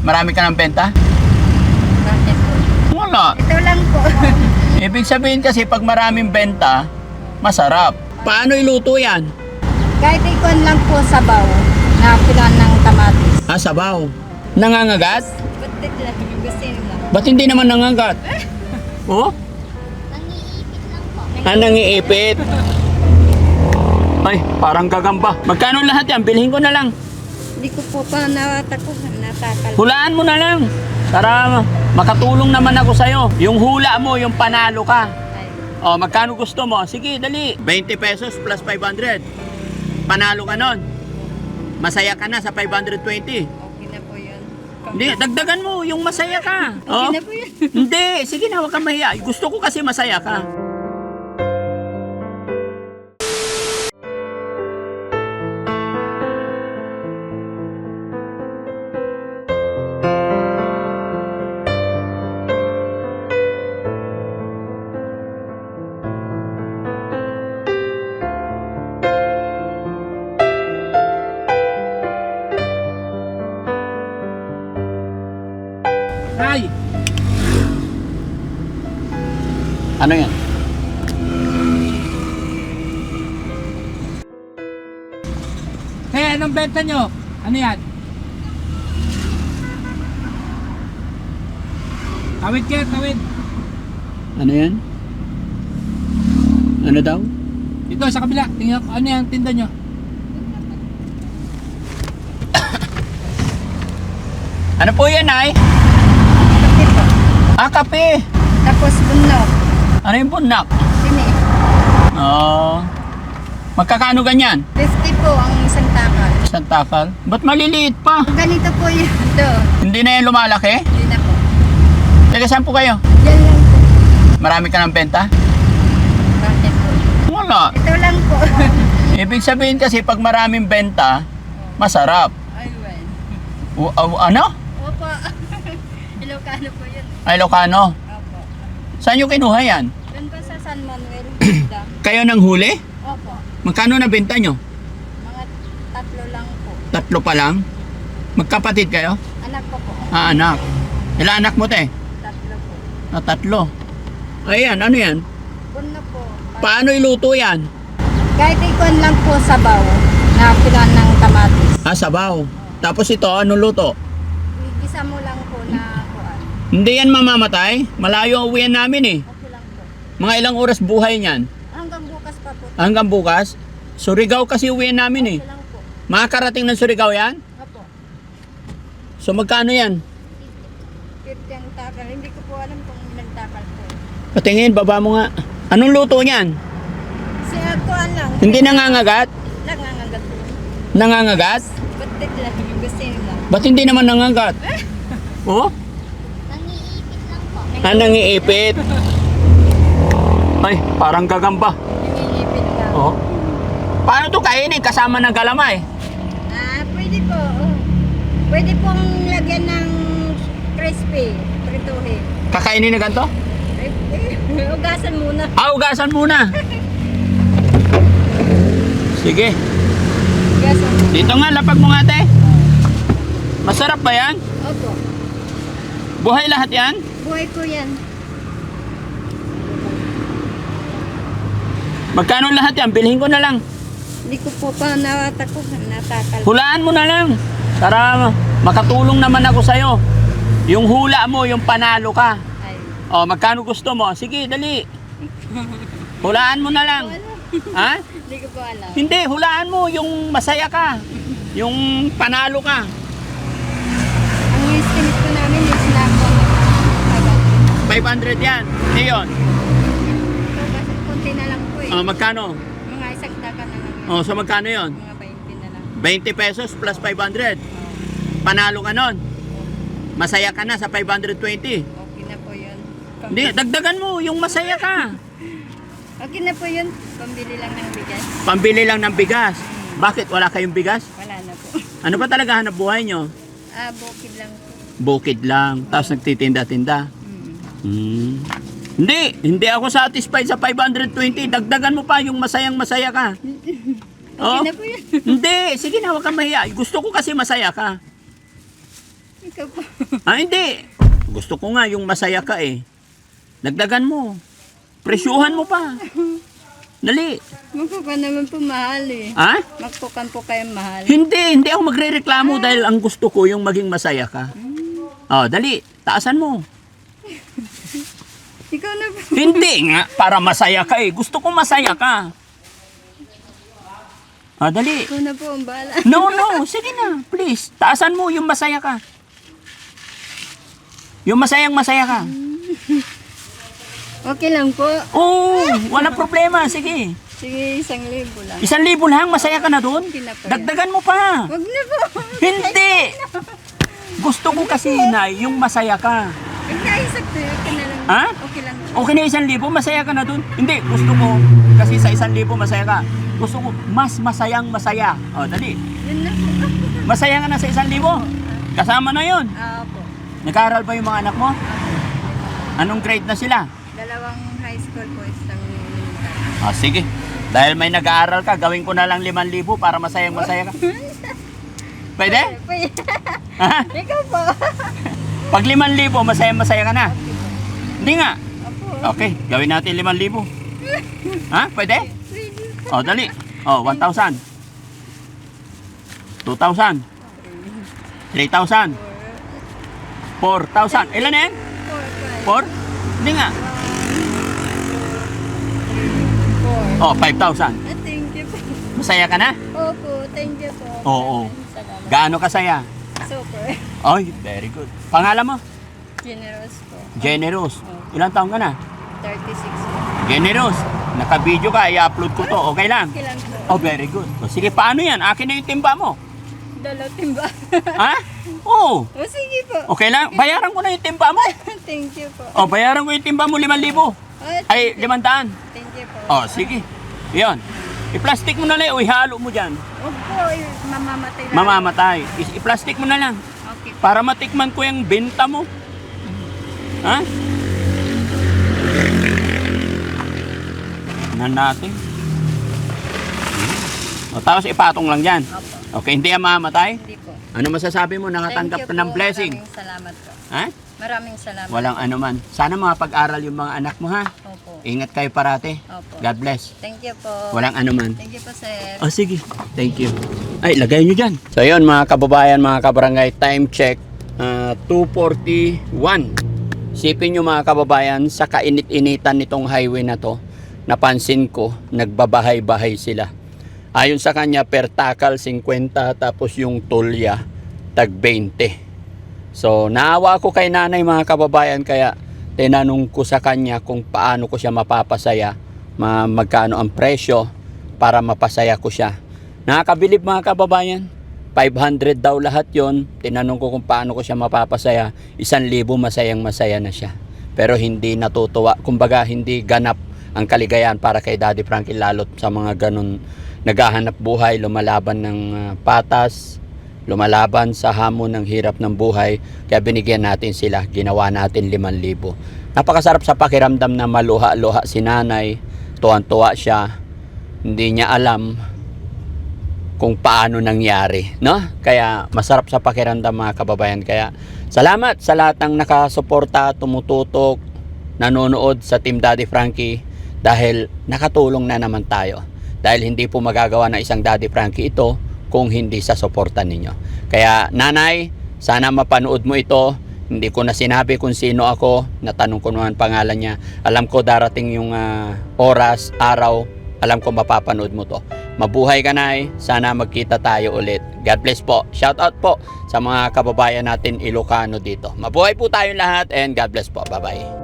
Marami ka ng benta? Bakit po? Wala. Ito lang po. Ibig sabihin kasi pag maraming benta, masarap. Paano iluto yan? Kahit ikon lang po sabaw na pilan ng kamatis. Ah, sabaw. Nangangagat? Ba't lang? Gusto nila. Ba't hindi naman nangangagat? Oh? Nangiipit lang po. Ah, nangiipit. Ay, parang gagamba. Magkano lahat yan? Bilhin ko na lang. Hindi ko po pa natakal. Hulaan mo na lang. Para makatulong naman ako sa'yo. Yung hula mo, yung panalo ka. Ay, O, magkano gusto mo? Sige, dali. 20 pesos plus 500. Panalo ka nun. Masaya ka na sa 520. okay na po yun. Hindi, dagdagan mo yung masaya ka. Okay na po yun. Hindi, sige na, huwag kang mahiya. Gusto ko kasi masaya ka. Ay! Ano yan? Anong benta nyo? Ano yan? Tawid kayo, tawid. Ano yan? Ano daw? Dito sa kabila, tingnan ko ano yung tinda nyo. Ano po yan, ay? Kape po. Ah, kape. Tapos bunok. Ano yung bunak? Sini. Oh. Magkakano ganyan? 50 po ang isang takal. Isang takal? Ba't maliliit pa? Ganito po yun. Ito. Hindi na yan lumalaki? Hindi na po. Teka, saan po kayo? Yan lang po. Marami ka ng benta? Bakit po? Wala. Ito lang po. Ibig sabihin kasi pag maraming benta, masarap. Ay, well. Ano? Opo. Ilocano po yun. Ay, Ilocano. Opo. Saan nyo kinuha yan? Doon pa sa San Manuel. Dam. Kayo nang huli? Opo. Magkano na benta nyo? Mga 3 lang po. 3 pa lang? Magkapatid kayo? Anak ko po. Ah, anak. Ilan anak mo, te? 3 po. Ah, 3. Ayan, ano yan? Puno po. Paano iluto yan? Kahit ikon lang po sabaw na pilan ng kamatis. Ah, sabaw. Tapos ito, anong luto? Isa mo lang po na kuan. Hindi yan mamamatay. Malayo ang uwian namin eh. Okay lang po. Mga ilang oras buhay niyan? Hanggang bukas pa po. Hanggang bukas? Surigao kasi uwian namin eh. Okay lang po. Makakarating ng Surigao yan? Opo. So magkano yan? 50 ang takal. Hindi ko po alam kung ilang takal po. Patingin, baba mo nga. Anong luto niyan? Kuan lang. Hindi nangangagat? Nangangagat po. Nangangagat? Ba't lang? Gusto nila. Ba't hindi naman nangangagat? Oh? Nangiipit lang po. Ah, nangiipit. Ay, parang gagamba. Nangiipit lang. Oh. Paano to kainin? Kasama ng galamay. Pwede po. Oh. Pwede pong lagyan ng crispy. Prituhin. Kakainin na ganito? Ugasan muna. Ah, ugasan muna. Sige. Ugasan muna. Dito nga, lapag mo nga, te. Masarap ba yan? Opo. Buhay lahat yan? Buhay ko yan. Magkano lahat yan? Bilhin ko na lang. Hindi ko po pa natakal. Hulaan mo na lang. Para makatulong naman ako sa'yo. Yung hula mo, yung panalo ka. Ay. O, magkano gusto mo? Sige, dali. Hulaan mo na lang. Ha? Hindi ko po alam. Hindi, hulaan mo yung masaya ka. Yung panalo ka. Ang estimate ko namin is na po. 500 yan. Hindi yun. Kasi konti na lang po eh. O, magkano? Mga isang daka na lang. O, so magkano yun? Mga 20 na lang. 20 pesos plus 500. Panalo ka nun. Masaya ka na sa 520. Okay na po yun. Hindi, dagdagan mo yung masaya ka. Okay na po yun. Pambili lang ng bigas. Pambili lang ng bigas. Bakit? Wala kayong bigas? Wala na po. Ano ba talaga hanap buhay nyo? Bukid lang po. Bukid lang. Tapos nagtitinda-tinda. Hindi ako satisfied sa 520. Dagdagan mo pa yung masayang masaya ka. Okay Oh? na po yun. Hindi, sige na, huwag kang mahiya. Gusto ko kasi masaya ka. Ikaw po. Ah, hindi. Gusto ko nga yung masaya ka eh. Dagdagan mo. Presyuhan mo pa. Dali. Magpukan naman po mahal eh. Ha? Magpukan po kayo mahal. Hindi ako magrereklamo dahil ang gusto ko yung maging masaya ka. Oh, dali. Taasan mo. Ikaw na po. Hindi nga, para masaya ka eh. Gusto ko masaya ka. Ah, dali. Ikaw na po ang bahala. No, sige na, please. Taasan mo yung masaya ka. Yung masayang masaya ka. Okay lang po. Oo, walang problema, sige. Sige, 1,000 lang. 1,000 lang, masaya ka na doon. Okay na po yan. Dagdagan mo pa. Wag na po. Hindi. Gusto ko kasi na yung masaya ka. Ikaisak to, okay na lang. Ha? Okay lang. Okay na 1,000, masaya ka na doon. Hindi, gusto ko kasi sa 1,000 masaya ka. Gusto ko mas masayang masaya. O, dali. Yun na po. Masaya ka na sa 1,000. Kasama na yun. Po. Nag-aaral ba yung mga anak mo? Anong grade na sila? 2 high school po, isang elementary. Ah, sige. Dahil may nag-aaral ka, gawin ko na lang 5,000 para masayang masaya ka. Pwede? Pwede. Ha? Ikaw po. Pag 5,000, masayang masaya ka na. Hindi nga. Opo. Okay, gawin natin 5,000. Ha? Pwede? Pwede. Oh, dali. Oh, 1,000. 2,000. 3,000. 4,000. Ilan na yan? 4? Hindi nga. 4. Oh, 5,000. Thank you po. Masaya ka na? Opo, thank you po. Oo. Salamat. Gaano kasaya? Super. Oy, very good. Pangalan mo? Generous po. Generous. Ilang taong ka na? 36 po. Generous. Naka-video ka, i-upload ko to. Okay lang? Okay lang po. Oh, very good. O, sige, paano yan? Akin na yung timba mo. Dalaw timba. Ha? Oo. O sige po. Okay lang. Bayaran ko na yung timba mo. Thank you po. Oh, bayaran ko yung timba mo 5,000. Ay, 500. Thank you po. Oh, sige. Iyon. I-plastic mo na lang o ihalo mo dyan. Opo, mamamatay lang. Mamamatay. I-plastic mo na lang. Okay po. Para matikman ko yung benta mo. Ha? Tingnan natin. O, tapos ipatong lang dyan. Opo. Okay, hindi yan mamamatay? Hindi po. Ano masasabi mo? Nakatanggap Thank ka you ng po. blessing. Maraming salamat po. Ha? Maraming salamat. Walang anuman. Sana mapag-aral yung mga anak mo, ha? Opo. Ingat kayo parate. Opo. God bless. Thank you po. Walang anuman. Thank you po, sir. Oh, sige. Thank you. Ay, lagay nyo dyan. So, yun, mga kababayan, mga kabarangay, time check, 2:41. Sipin nyo, mga kababayan, sa kainit-initan nitong highway na to, napansin ko, nagbabahay-bahay sila. Ayon sa kanya, per takal 50, tapos yung tulya, tag 20. So, naawa ko kay nanay, mga kababayan, kaya tinanong ko sa kanya kung paano ko siya mapapasaya, magkano ang presyo para mapasaya ko siya. Nakakabilib, mga kababayan, 500 daw lahat yon. Tinanong ko kung paano ko siya mapapasaya, 1,000 masayang masaya na siya. Pero hindi natutuwa, kumbaga hindi ganap ang kaligayahan para kay Daddy Frankie, lalo't sa mga ganun naghahanap buhay, lumalaban ng patas, lumalaban sa hamon ng hirap ng buhay. Kaya binigyan natin sila, ginawa natin 5,000. Napakasarap sa pakiramdam na maluha-luha si nanay, tuwan-tuwa siya, hindi niya alam kung paano nangyari, no? Kaya masarap sa pakiramdam, mga kababayan. Kaya salamat sa lahat ng nakasuporta, tumututok, nanonood sa Team Daddy Frankie, dahil nakatulong na naman tayo. Dahil hindi po magagawa ng isang Daddy Frankie ito kung hindi sa suporta ninyo. Kaya nanay, sana mapanood mo ito. Hindi ko na sinabi kung sino ako, natanong ko naman pangalan niya. Alam ko darating yung oras, araw, alam ko mapapanood mo to. Mabuhay ka, nay. Sana magkita tayo ulit. God bless po. Shout out po sa mga kababayan natin Ilocano dito. Mabuhay po tayong lahat and God bless po. Bye bye.